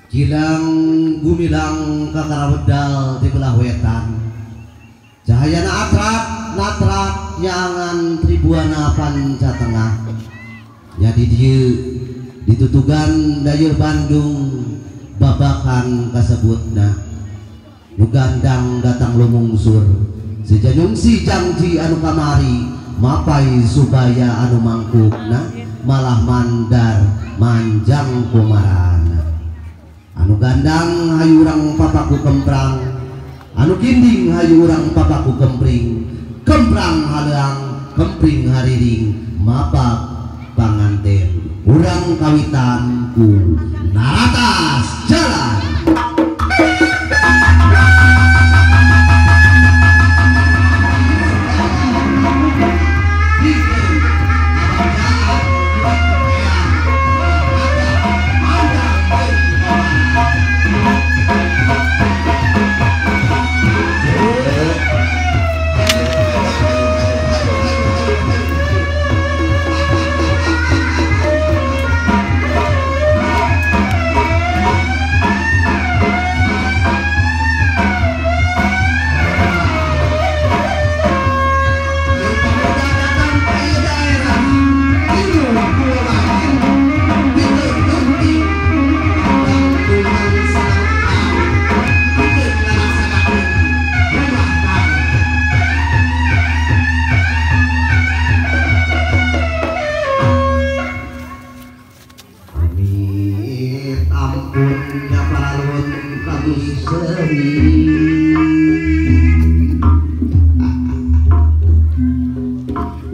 Gilang gumilang kakara wedal di belah wetan. Cahayana atrap natrak nyangan tribuana panca tengah. Jadi dia ditutugan dayur Bandung babakan kasebutna. Nu gandang datang lumungsur sejanung si jangji anu kamari mapai subaya anu mangkukna malah mandar manjang kumarana. Anu gandang hayu urang papaku kemprang, anu kinding hayu urang papaku kempring, kemprang haleang kempring hariring mapak panganten urang kawitanku naratas jalan.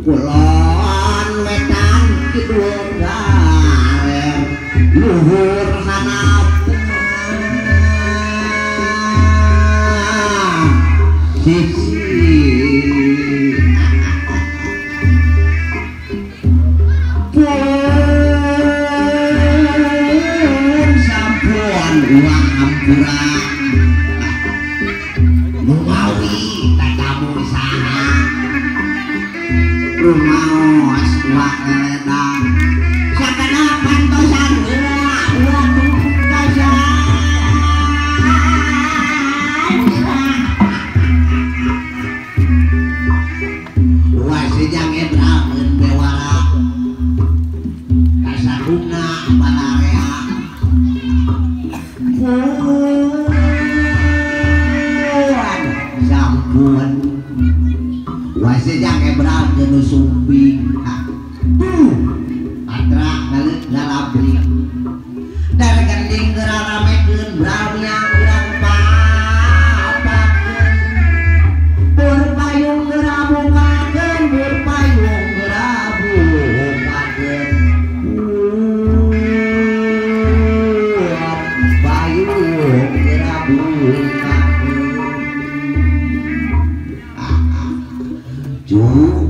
Kulon wetan kidul garen luhur hanap sisi pun sampuan uang hampura numawi tatamu saha rumaos wakedan sakana pantosan waktu kasan wasijang ebrakeun bewara kasaruna balarea sampun wasijang ebrang geus sumping atra ngalet galabri dar gending geraramekeun brahnya urang papakeun berpayung gerabungakeun berpayung gerabungakeun payung gerabungakeun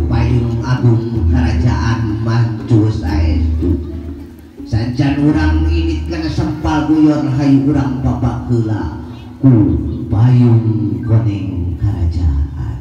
payung agung kerajaan mancu saestu sanjan urang init kana sempal guyon hayu urang bapak heula ku payung koneng kerajaan.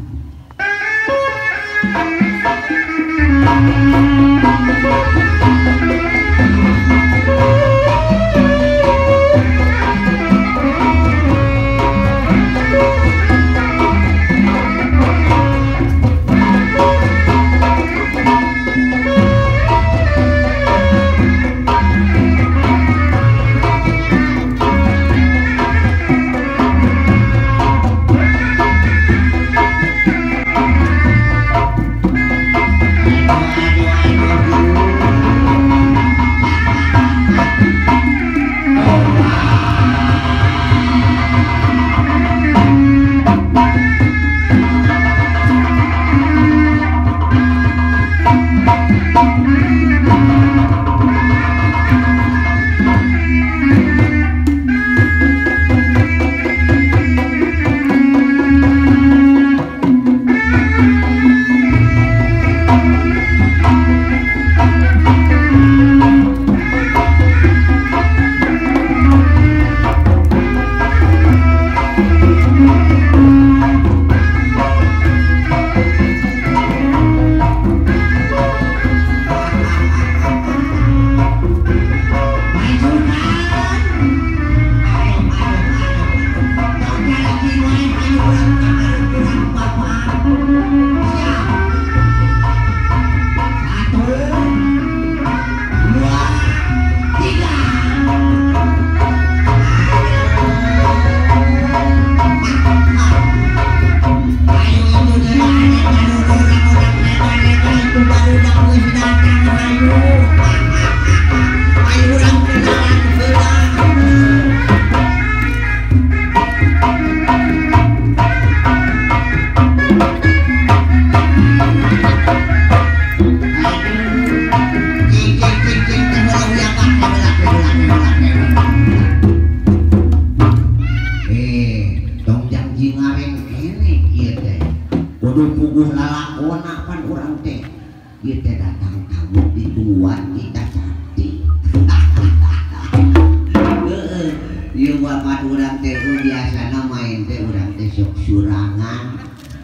urang teh biasana main teh urang teh sok surangan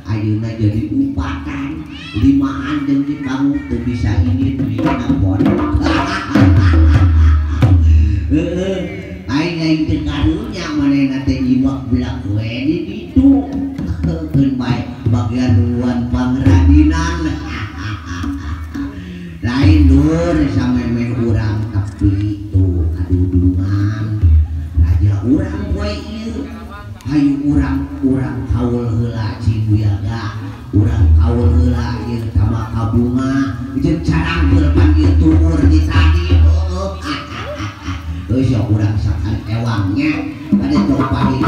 ayeuna jadi upatan limaan jeung di panggung teu bisa ini dina pondok aing teh karunya manehna teh nyimak belak we di ditu keun bae bagian luan pangradinan lain dur samemeh urang tapi tuh kadudungan raja urang poe ieu hayu urang kaul heula Cibuyaga urang kaul heula ieu tama kabunga jeung carang pan ieu tumur di tadi euy sok urang sakan ewangnya pada teu pagi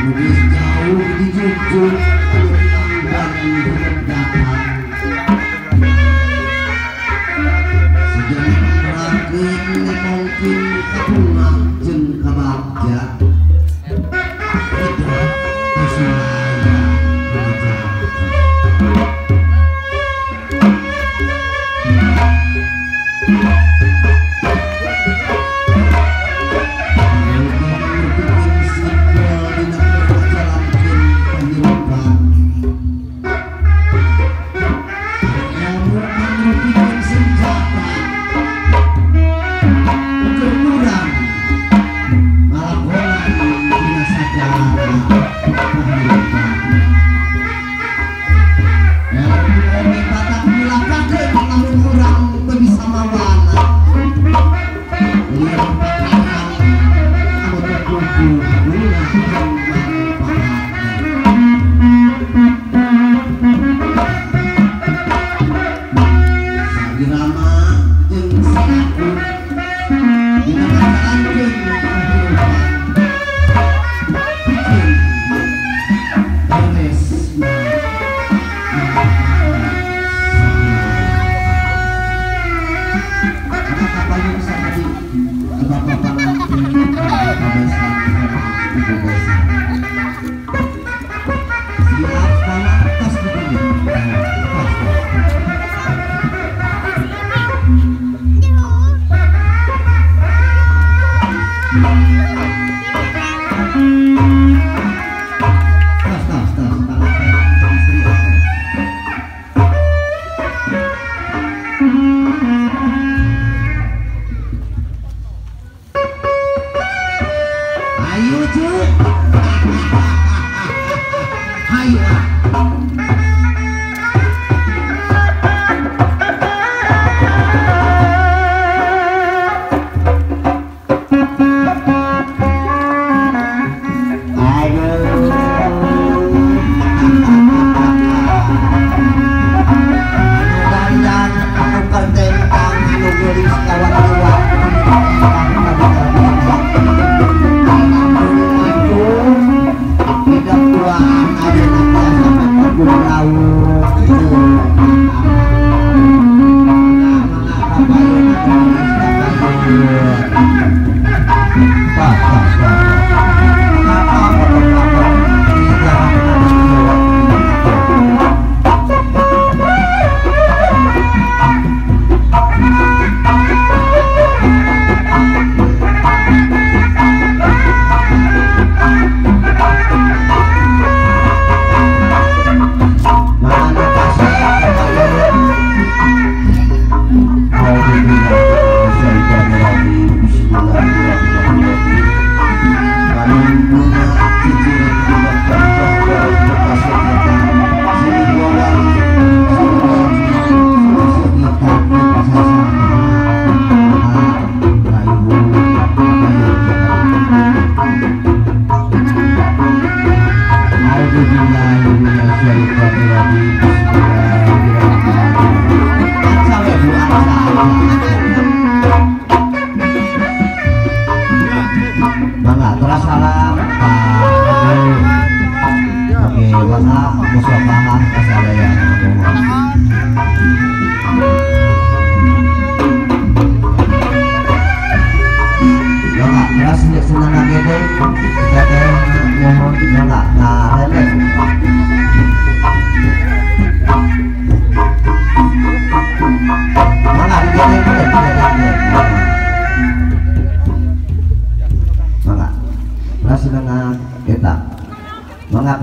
Lebih jauh dijujur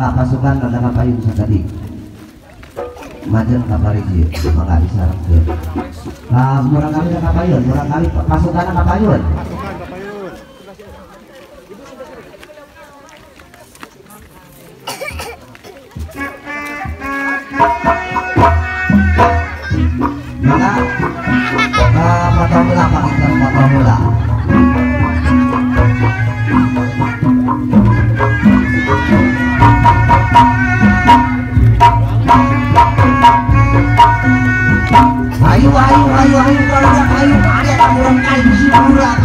Mangga pasukan pada kapayun tadi majen kapariji mangga disarangkeun murang kali kapayun murang kali pasukan kapayun mangga motor mula pakai motor mula ayo kalau ayo ada orang kali bisi kurang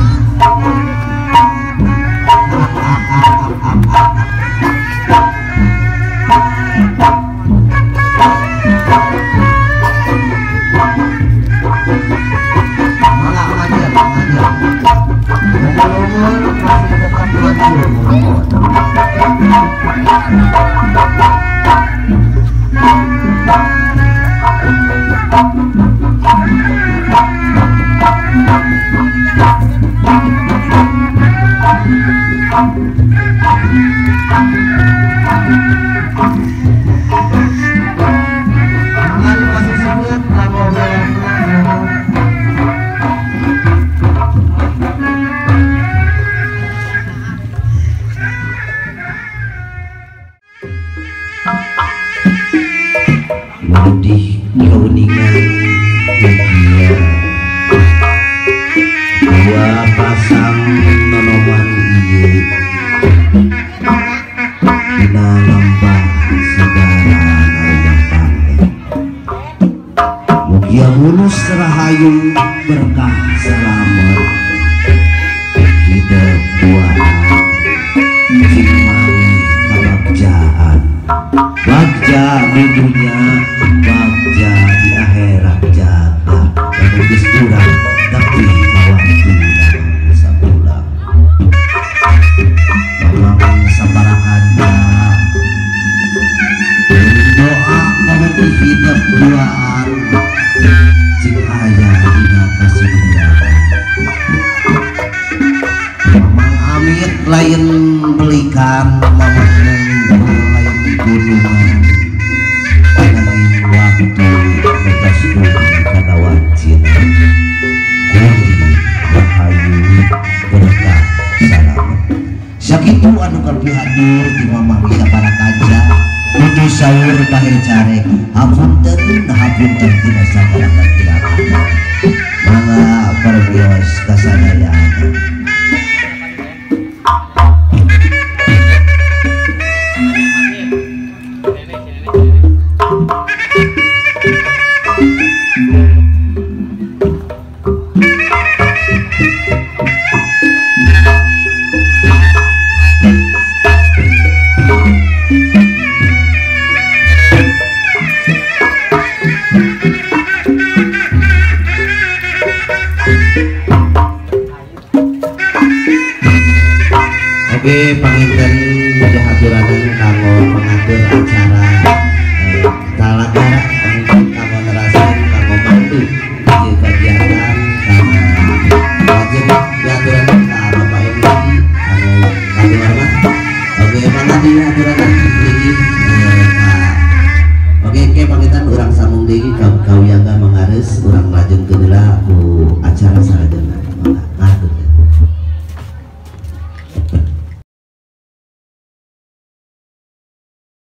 Di kauningan dunia dua pasang nonoman ieu dina lembah segara arung pantai mugia mulus rahayu berkah selamat hidup buana cing mangi kabagjaan bagja di dunia bagja di akhirat jaga yang geus kurang tapi kawantunan bisa pulang mamang sabaraha doa pameti hidup duaan cing aya dina kasihdiaan mamang amit lain belikan mamang lain gunungan panangin waktu bekas bumi kana wajib kuli rahayu berkah salamet sakitu anu kalbi hadur di mamang sabaraha kaja kudu saur bahir care hapunten tina sabaraha kira-kira mangga perbios kasadayaan. Oke, panginten jahaduranan kanggo pengatur acara